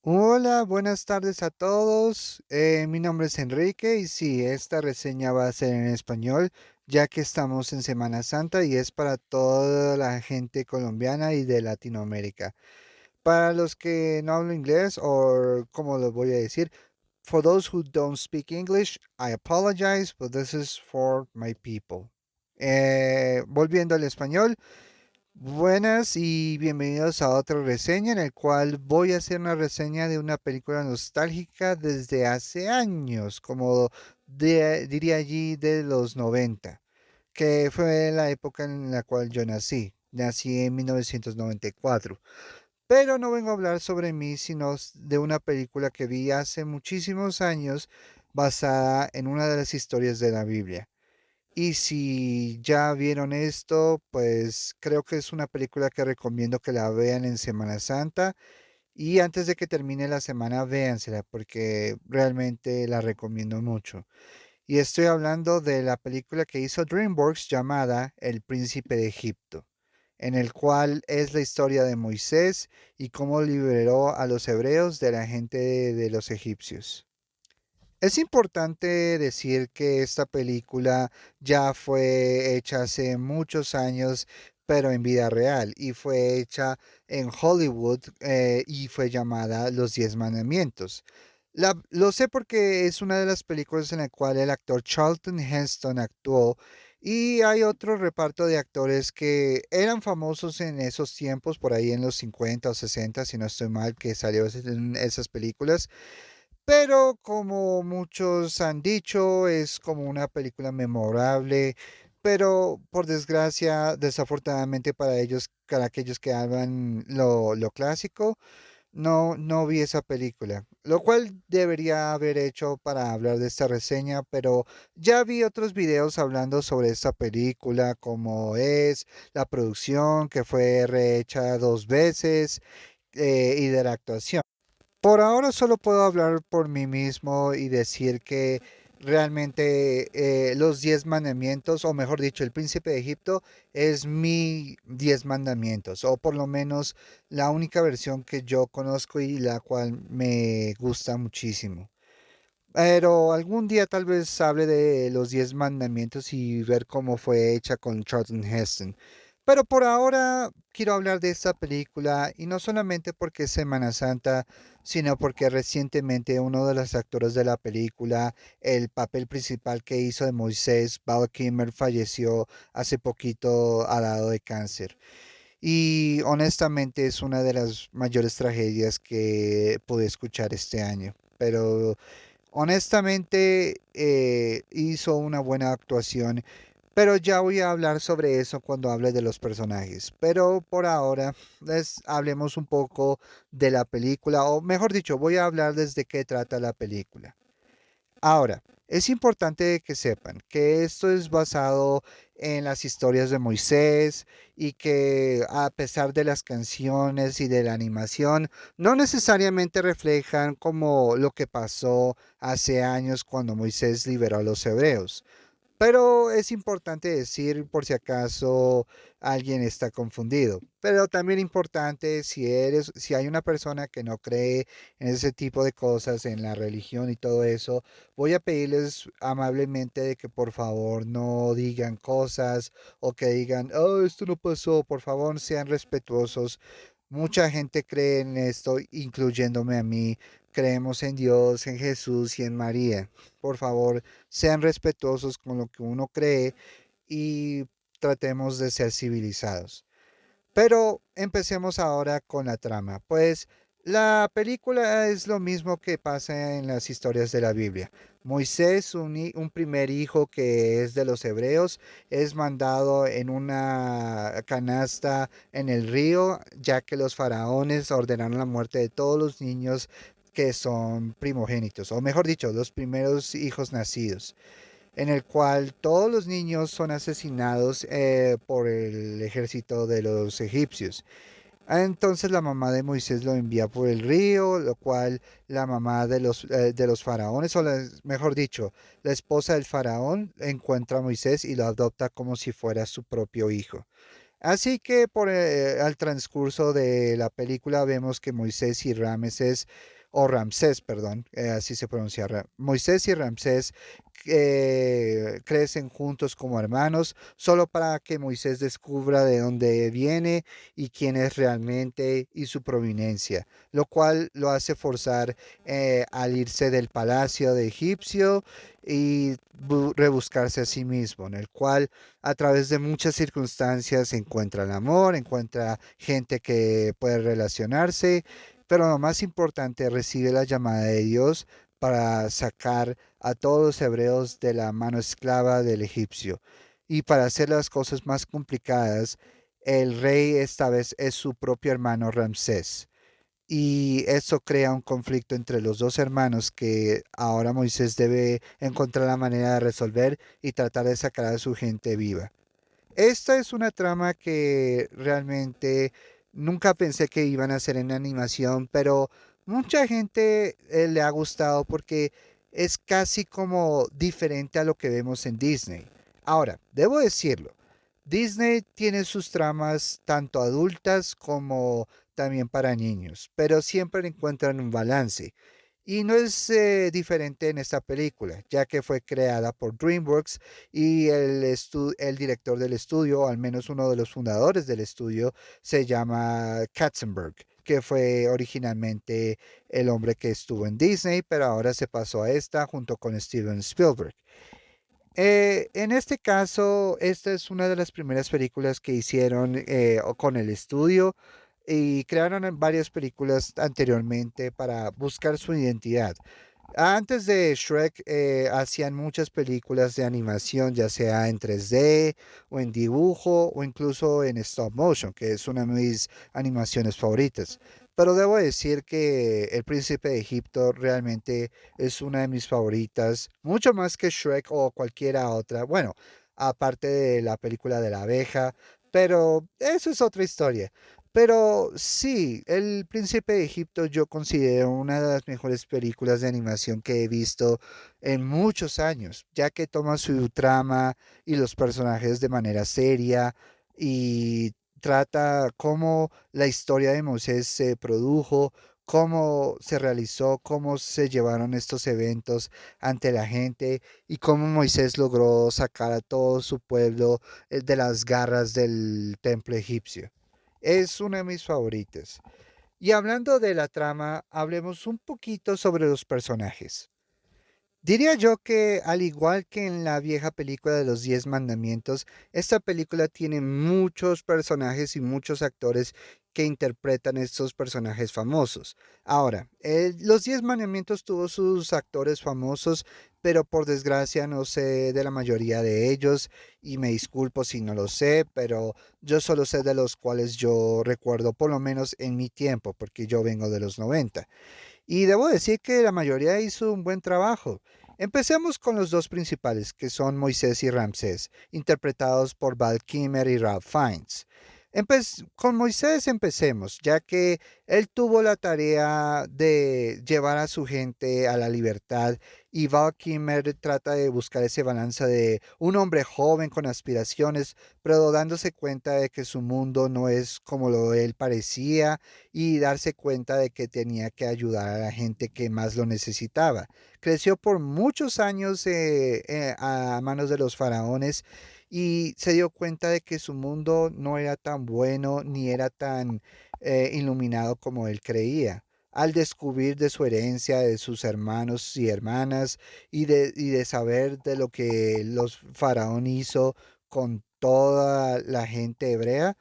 Hola, buenas tardes a todos. Mi nombre es Enrique y sí, esta reseña va a ser en español, ya que estamos en Semana Santa y es para toda la gente colombiana y de Latinoamérica. Para los que no hablan inglés, o como lo voy a decir, for those who don't speak English, I apologize, but this is for my people. Volviendo al español. Buenas y bienvenidos a otra reseña en el cual voy a hacer una reseña de una película nostálgica desde hace años, como diría allí de los 90, que fue la época en la cual yo nací. Nací en 1994. Pero no vengo a hablar sobre mí, sino de una película que vi hace muchísimos años basada en una de las historias de la Biblia. Y si ya vieron esto, pues creo que es una película que recomiendo que la vean en Semana Santa. Y antes de que termine la semana, véansela porque realmente la recomiendo mucho. Y estoy hablando de la película que hizo DreamWorks llamada El Príncipe de Egipto, en el cual es la historia de Moisés y cómo liberó a los hebreos de la gente de los egipcios. Es importante decir que esta película ya fue hecha hace muchos años, pero en vida real, y fue hecha en Hollywood y fue llamada Los Diez Mandamientos. Lo sé porque es una de las películas en la cual el actor Charlton Heston actuó y hay otro reparto de actores que eran famosos en esos tiempos, por ahí en los 50 o 60, si no estoy mal, que salió en esas películas. Pero como muchos han dicho, es como una película memorable, pero por desgracia, desafortunadamente para ellos, para aquellos que hablan lo clásico, no vi esa película, lo cual debería haber hecho para hablar de esta reseña, pero ya vi otros videos hablando sobre esta película, como es la producción, que fue rehecha dos veces, y de la actuación. Por ahora solo puedo hablar por mí mismo y decir que realmente los 10 mandamientos, o mejor dicho, el príncipe de Egipto es mi 10 mandamientos, o por lo menos la única versión que yo conozco y la cual me gusta muchísimo. Pero algún día tal vez hable de los 10 mandamientos y ver cómo fue hecha con Charlton Heston. Pero por ahora quiero hablar de esta película y no solamente porque es Semana Santa, sino porque recientemente uno de los actores de la película, el papel principal que hizo de Moisés, Val Kilmer, falleció hace poquito al lado de cáncer. Y honestamente es una de las mayores tragedias que pude escuchar este año. Pero honestamente, hizo una buena actuación, pero ya voy a hablar sobre eso cuando hable de los personajes. Pero por ahora, hablemos un poco de la película, o mejor dicho, voy a hablar desde qué trata la película. Ahora, es importante que sepan que esto es basado en las historias de Moisés y que a pesar de las canciones y de la animación, no necesariamente reflejan como lo que pasó hace años cuando Moisés liberó a los hebreos. Pero es importante decir por si acaso alguien está confundido. Pero también importante si hay una persona que no cree en ese tipo de cosas, en la religión y todo eso, voy a pedirles amablemente de que por favor no digan cosas o que digan, oh, esto no pasó, por favor sean respetuosos. Mucha gente cree en esto, incluyéndome a mí. Creemos en Dios, en Jesús y en María. Por favor, sean respetuosos con lo que uno cree y tratemos de ser civilizados. Pero empecemos ahora con la trama. Pues la película es lo mismo que pasa en las historias de la Biblia. Moisés, un primer hijo que es de los hebreos, es mandado en una canasta en el río, ya que los faraones ordenaron la muerte de todos los niños que son primogénitos, o mejor dicho, los primeros hijos nacidos, en el cual todos los niños son asesinados por el ejército de los egipcios. Entonces la mamá de Moisés lo envía por el río, lo cual la mamá de los faraones, mejor dicho, la esposa del faraón encuentra a Moisés y lo adopta como si fuera su propio hijo. Así que al transcurso de la película vemos que Moisés y Ramsés, o Ramsés, perdón, así se pronuncia, Moisés y Ramsés crecen juntos como hermanos, solo para que Moisés descubra de dónde viene y quién es realmente y su proveniencia, lo cual lo hace forzar al irse del palacio de egipcio y rebuscarse a sí mismo, en el cual a través de muchas circunstancias encuentra el amor, encuentra gente que puede relacionarse, pero lo más importante, recibe la llamada de Dios para sacar a todos los hebreos de la mano esclava del egipcio. Y para hacer las cosas más complicadas, el rey esta vez es su propio hermano Ramsés. Y eso crea un conflicto entre los dos hermanos que ahora Moisés debe encontrar la manera de resolver y tratar de sacar a su gente viva. Esta es una trama que realmente nunca pensé que iban a hacer en animación, pero mucha gente le ha gustado porque es casi como diferente a lo que vemos en Disney. Ahora, debo decirlo, Disney tiene sus tramas tanto adultas como también para niños, pero siempre encuentran un balance. Y no es diferente en esta película, ya que fue creada por DreamWorks y el director del estudio, o al menos uno de los fundadores del estudio, se llama Katzenberg, que fue originalmente el hombre que estuvo en Disney, pero ahora se pasó a esta junto con Steven Spielberg. En este caso, esta es una de las primeras películas que hicieron con el estudio y crearon varias películas anteriormente para buscar su identidad. Antes de Shrek hacían muchas películas de animación, ya sea en 3D o en dibujo o incluso en stop motion, que es una de mis animaciones favoritas. Pero debo decir que El Príncipe de Egipto realmente es una de mis favoritas, mucho más que Shrek o cualquiera otra. Bueno, aparte de la película de la abeja, pero eso es otra historia. Pero sí, El Príncipe de Egipto yo considero una de las mejores películas de animación que he visto en muchos años, ya que toma su trama y los personajes de manera seria y trata cómo la historia de Moisés se produjo, cómo se realizó, cómo se llevaron estos eventos ante la gente y cómo Moisés logró sacar a todo su pueblo de las garras del templo egipcio. Es una de mis favoritas. Y hablando de la trama, hablemos un poquito sobre los personajes. Diría yo que, al igual que en la vieja película de los 10 mandamientos, esta película tiene muchos personajes y muchos actores que interpretan estos personajes famosos. Ahora, los 10 mandamientos tuvo sus actores famosos, pero por desgracia no sé de la mayoría de ellos y me disculpo si no lo sé, pero yo solo sé de los cuales yo recuerdo, por lo menos en mi tiempo, porque yo vengo de los 90. Y debo decir que la mayoría hizo un buen trabajo. Empecemos con los dos principales, que son Moisés y Ramsés, interpretados por Val Kilmer y Ralph Fiennes. Con Moisés empecemos, ya que él tuvo la tarea de llevar a su gente a la libertad y Val Kilmer trata de buscar ese balance de un hombre joven con aspiraciones, pero dándose cuenta de que su mundo no es como lo él parecía y darse cuenta de que tenía que ayudar a la gente que más lo necesitaba. Creció por muchos años a manos de los faraones y se dio cuenta de que su mundo no era tan bueno ni era tan iluminado como él creía. Al descubrir de su herencia, de sus hermanos y hermanas y de saber de lo que los faraón hizo con toda la gente hebrea,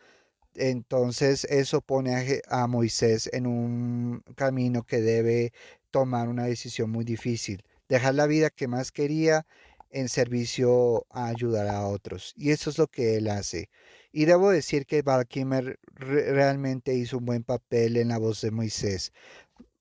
entonces eso pone a Moisés en un camino que debe tomar una decisión muy difícil, dejar la vida que más quería en servicio a ayudar a otros. Y eso es lo que él hace. Y debo decir que Val Kilmer realmente hizo un buen papel en la voz de Moisés.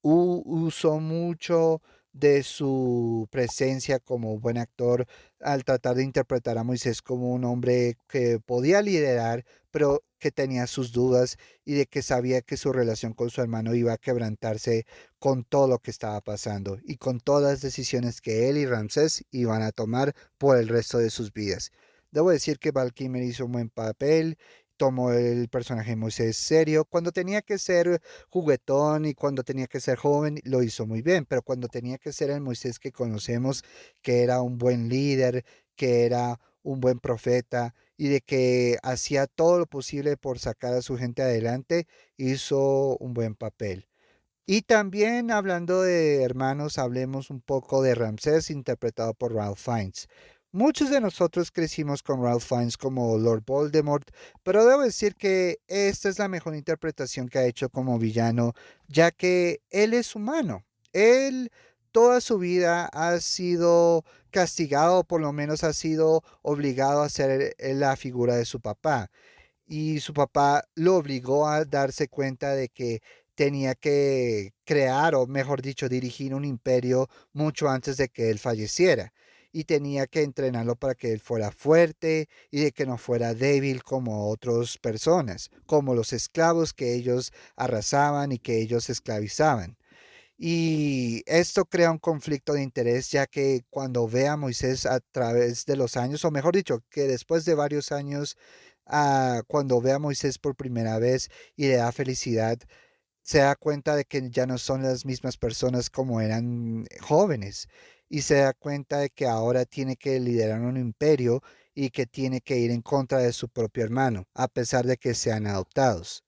Usó mucho de su presencia como buen actor al tratar de interpretar a Moisés como un hombre que podía liderar, pero que tenía sus dudas y de que sabía que su relación con su hermano iba a quebrantarse con todo lo que estaba pasando y con todas las decisiones que él y Ramsés iban a tomar por el resto de sus vidas. Debo decir que Val Kilmer hizo un buen papel, tomó el personaje de Moisés serio. Cuando tenía que ser juguetón y cuando tenía que ser joven, lo hizo muy bien, pero cuando tenía que ser el Moisés que conocemos, que era un buen líder, que era un buen profeta y de que hacía todo lo posible por sacar a su gente adelante, hizo un buen papel. Y también hablando de hermanos, hablemos un poco de Ramsés, interpretado por Ralph Fiennes. Muchos de nosotros crecimos con Ralph Fiennes como Lord Voldemort, pero debo decir que esta es la mejor interpretación que ha hecho como villano, ya que él es humano. Él toda su vida ha sido castigado, por lo menos ha sido obligado a ser la figura de su papá y su papá lo obligó a darse cuenta de que tenía que crear, o mejor dicho, dirigir un imperio mucho antes de que él falleciera. Y tenía que entrenarlo para que él fuera fuerte y de que no fuera débil como otras personas, como los esclavos que ellos arrasaban y que ellos esclavizaban. Y esto crea un conflicto de interés, ya que cuando ve a Moisés a través de los años, o mejor dicho, que después de varios años, cuando ve a Moisés por primera vez y le da felicidad, se da cuenta de que ya no son las mismas personas como eran jóvenes. Y se da cuenta de que ahora tiene que liderar un imperio y que tiene que ir en contra de su propio hermano, a pesar de que sean adoptados.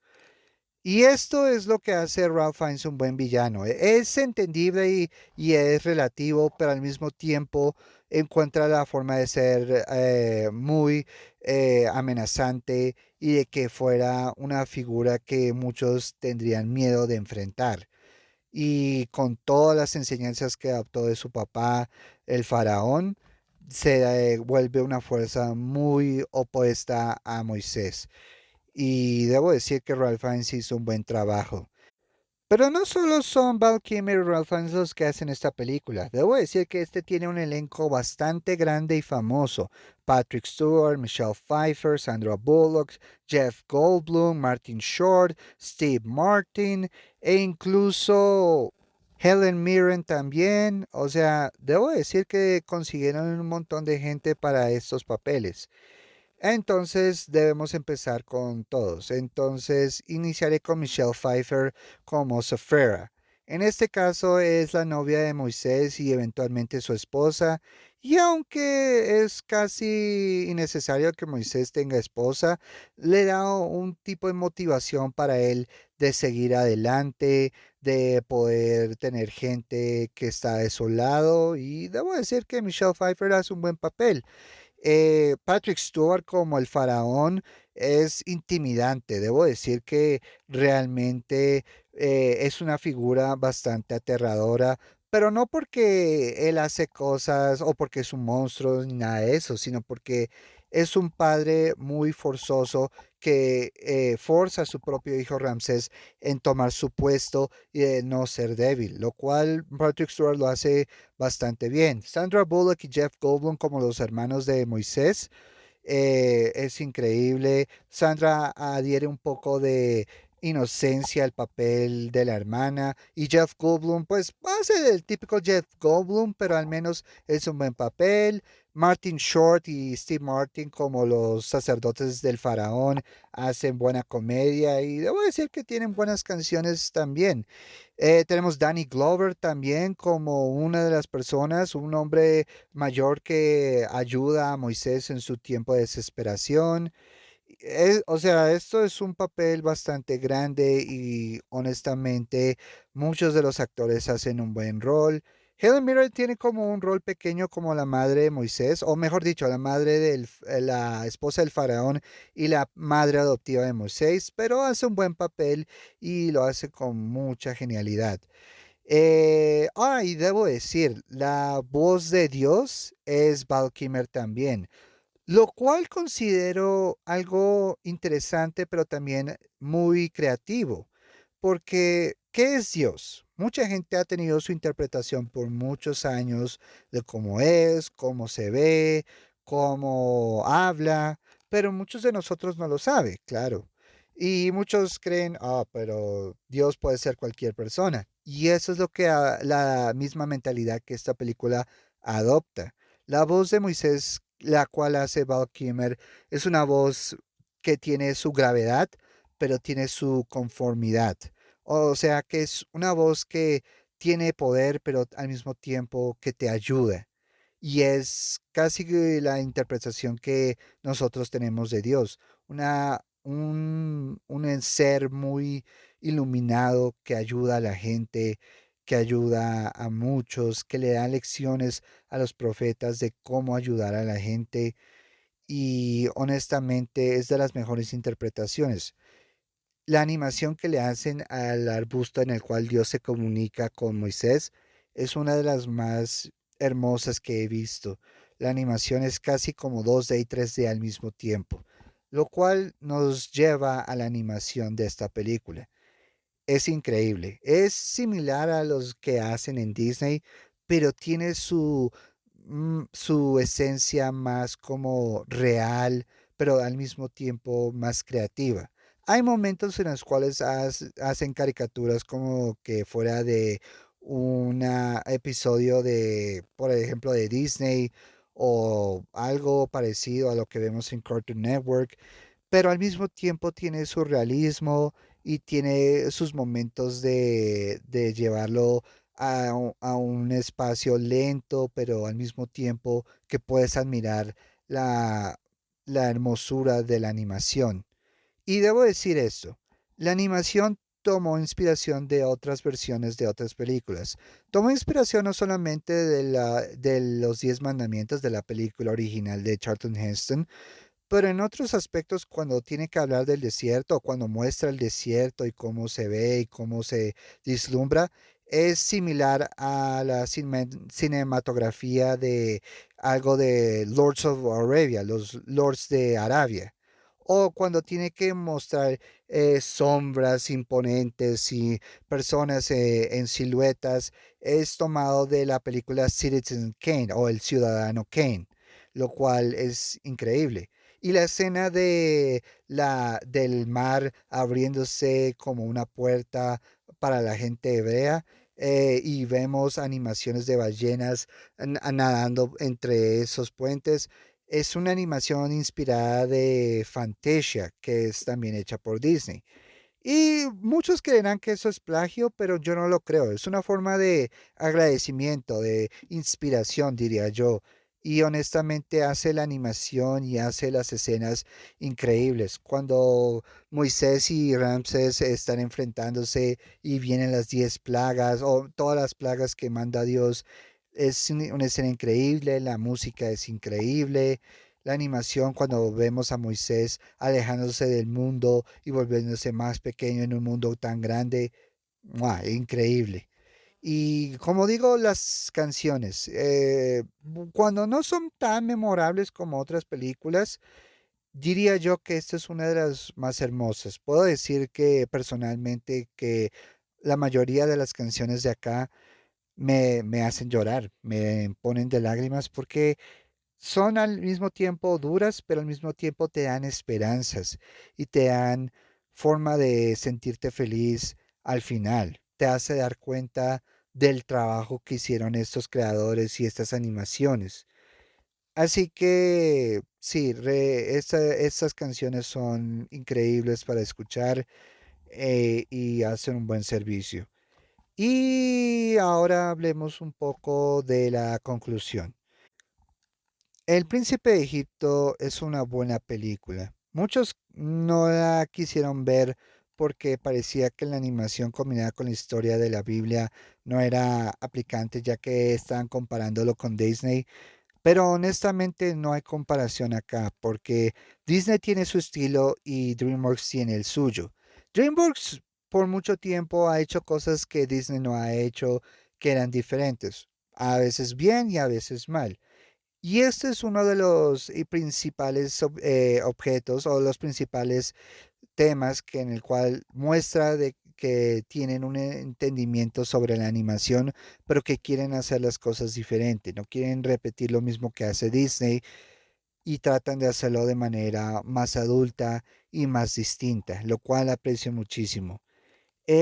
Y esto es lo que hace Ralph Fiennes un buen villano. Es entendible y es relativo, pero al mismo tiempo encuentra la forma de ser muy amenazante y de que fuera una figura que muchos tendrían miedo de enfrentar. Y con todas las enseñanzas que adoptó de su papá, el faraón, se vuelve una fuerza muy opuesta a Moisés. Y debo decir que Ralph Fiennes hizo un buen trabajo. Pero no solo son Val Kilmer y Ralph Fiennes los que hacen esta película. Debo decir que este tiene un elenco bastante grande y famoso. Patrick Stewart, Michelle Pfeiffer, Sandra Bullock, Jeff Goldblum, Martin Short, Steve Martin e incluso Helen Mirren también. O sea, debo decir que consiguieron un montón de gente para estos papeles. Entonces debemos empezar con todos. Entonces iniciaré con Michelle Pfeiffer como Safera. En este caso es la novia de Moisés y eventualmente su esposa. Y aunque es casi innecesario que Moisés tenga esposa, le da un tipo de motivación para él de seguir adelante, de poder tener gente que está de su lado. Y debo decir que Michelle Pfeiffer hace un buen papel. Patrick Stewart como el faraón es intimidante. Debo decir que realmente es una figura bastante aterradora, pero no porque él hace cosas o porque es un monstruo ni nada de eso, sino porque es un padre muy forzoso que forza a su propio hijo Ramsés en tomar su puesto y de no ser débil, lo cual Patrick Stewart lo hace bastante bien. Sandra Bullock y Jeff Goldblum como los hermanos de Moisés es increíble. Sandra adhiere un poco de inocencia al papel de la hermana y Jeff Goldblum pues hace el típico Jeff Goldblum, pero al menos es un buen papel. Martin Short y Steve Martin como los sacerdotes del faraón hacen buena comedia y debo decir que tienen buenas canciones también. Tenemos Danny Glover también como una de las personas, un hombre mayor que ayuda a Moisés en su tiempo de desesperación. O sea, esto es un papel bastante grande y honestamente muchos de los actores hacen un buen rol. Helen Mirren tiene como un rol pequeño como la madre de Moisés, o mejor dicho, la madre la esposa del faraón y la madre adoptiva de Moisés, pero hace un buen papel y lo hace con mucha genialidad. Y debo decir, la voz de Dios es Val Kilmer también. Lo cual considero algo interesante, pero también muy creativo, porque ¿qué es Dios? Mucha gente ha tenido su interpretación por muchos años de cómo es, cómo se ve, cómo habla, pero muchos de nosotros no lo saben, claro. Y muchos creen, pero Dios puede ser cualquier persona. Y eso es lo que la misma mentalidad que esta película adopta. La voz de Moisés, la cual hace Val Kilmer, es una voz que tiene su gravedad, pero tiene su conformidad. O sea, que es una voz que tiene poder, pero al mismo tiempo que te ayuda. Y es casi que la interpretación que nosotros tenemos de Dios. Un ser muy iluminado que ayuda a la gente, que ayuda a muchos, que le da lecciones a los profetas de cómo ayudar a la gente. Y honestamente es de las mejores interpretaciones. La animación que le hacen al arbusto en el cual Dios se comunica con Moisés es una de las más hermosas que he visto. La animación es casi como 2D y 3D al mismo tiempo, lo cual nos lleva a la animación de esta película. Es increíble. Es similar a los que hacen en Disney, pero tiene su esencia más como real, pero al mismo tiempo más creativa. Hay momentos en los cuales hacen caricaturas como que fuera de un episodio de, por ejemplo, de Disney o algo parecido a lo que vemos en Cartoon Network, pero al mismo tiempo tiene su realismo y tiene sus momentos de llevarlo a un espacio lento, pero al mismo tiempo que puedes admirar la, la hermosura de la animación. Y debo decir esto, la animación tomó inspiración de otras versiones de otras películas. Tomó inspiración no solamente de los 10 mandamientos de la película original de Charlton Heston, pero en otros aspectos, cuando tiene que hablar del desierto, o cuando muestra el desierto y cómo se ve y cómo se vislumbra, es similar a la cinematografía de algo de Lords of Arabia, los Lords de Arabia. O cuando tiene que mostrar sombras imponentes y personas en siluetas, es tomado de la película Citizen Kane o El Ciudadano Kane, lo cual es increíble. Y la escena del mar abriéndose como una puerta para la gente hebrea, y vemos animaciones de ballenas nadando entre esos puentes. Es una animación inspirada de Fantasia, que es también hecha por Disney. Y muchos creerán que eso es plagio, pero yo no lo creo. Es una forma de agradecimiento, de inspiración, diría yo. Y honestamente hace la animación y hace las escenas increíbles. Cuando Moisés y Ramsés están enfrentándose y vienen las 10 plagas o todas las plagas que manda Dios, es una escena increíble, la música es increíble. La animación cuando vemos a Moisés alejándose del mundo y volviéndose más pequeño en un mundo tan grande, ¡mua! Increíble. Y como digo, las canciones, cuando no son tan memorables como otras películas, diría yo que esta es una de las más hermosas. Puedo decir que personalmente que la mayoría de las canciones de acá me hacen llorar, me ponen de lágrimas porque son al mismo tiempo duras, pero al mismo tiempo te dan esperanzas y te dan forma de sentirte feliz al final. Te hace dar cuenta del trabajo que hicieron estos creadores y estas animaciones. Así que sí, estas canciones son increíbles para escuchar, y hacen un buen servicio. Y ahora hablemos un poco de la conclusión. El Príncipe de Egipto es una buena película. Muchos no la quisieron ver porque parecía que la animación combinada con la historia de la Biblia no era aplicante, ya que estaban comparándolo con Disney. Pero honestamente no hay comparación acá, porque Disney tiene su estilo y DreamWorks tiene el suyo. DreamWorks por mucho tiempo ha hecho cosas que Disney no ha hecho, que eran diferentes, a veces bien y a veces mal. Y este es uno de los principales objetos o los principales temas que en el cual muestra de que tienen un entendimiento sobre la animación, pero que quieren hacer las cosas diferentes, no quieren repetir lo mismo que hace Disney y tratan de hacerlo de manera más adulta y más distinta, lo cual aprecio muchísimo.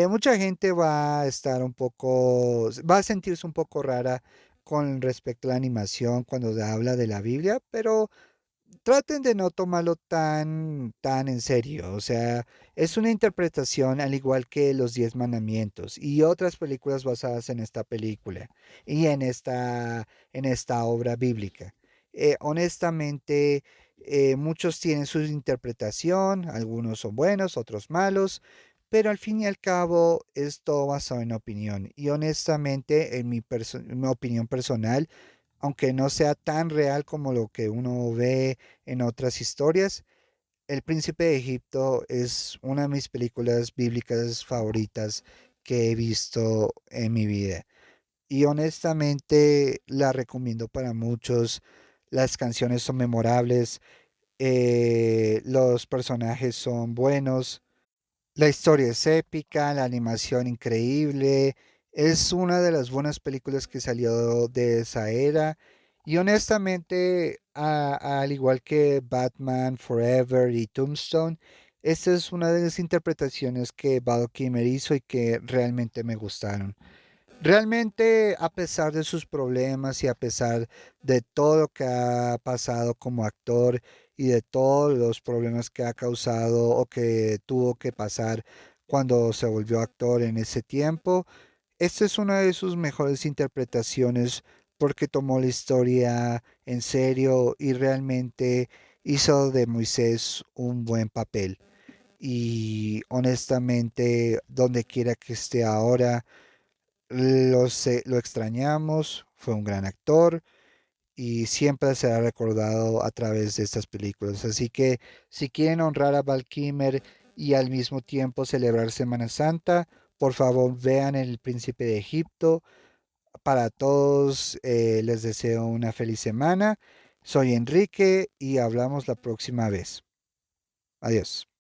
Mucha gente va a estar un poco, va a sentirse un poco rara con respecto a la animación cuando se habla de la Biblia, pero traten de no tomarlo tan en serio. O sea, es una interpretación al igual que Los Diez Mandamientos y otras películas basadas en esta película y en esta obra bíblica. Honestamente, muchos tienen su interpretación, algunos son buenos, otros malos, pero al fin y al cabo es todo basado en opinión. Y honestamente, en mi opinión personal, aunque no sea tan real como lo que uno ve en otras historias, El Príncipe de Egipto es una de mis películas bíblicas favoritas que he visto en mi vida. Y honestamente la recomiendo para muchos. Las canciones son memorables, los personajes son buenos, la historia es épica, la animación increíble. Es una de las buenas películas que salió de esa era. Y honestamente, al igual que Batman Forever y Tombstone, esta es una de las interpretaciones que Val Kilmer hizo y que realmente me gustaron. Realmente, a pesar de sus problemas y a pesar de todo lo que ha pasado como actor y de todos los problemas que ha causado o que tuvo que pasar cuando se volvió actor en ese tiempo, esta es una de sus mejores interpretaciones porque tomó la historia en serio y realmente hizo de Moisés un buen papel. Y honestamente, donde quiera que esté ahora, lo extrañamos, fue un gran actor y siempre será recordado a través de estas películas. Así que si quieren honrar a Val Kilmer y al mismo tiempo celebrar Semana Santa, por favor vean El Príncipe de Egipto. Para todos les deseo una feliz semana. Soy Enrique y hablamos la próxima vez. Adiós.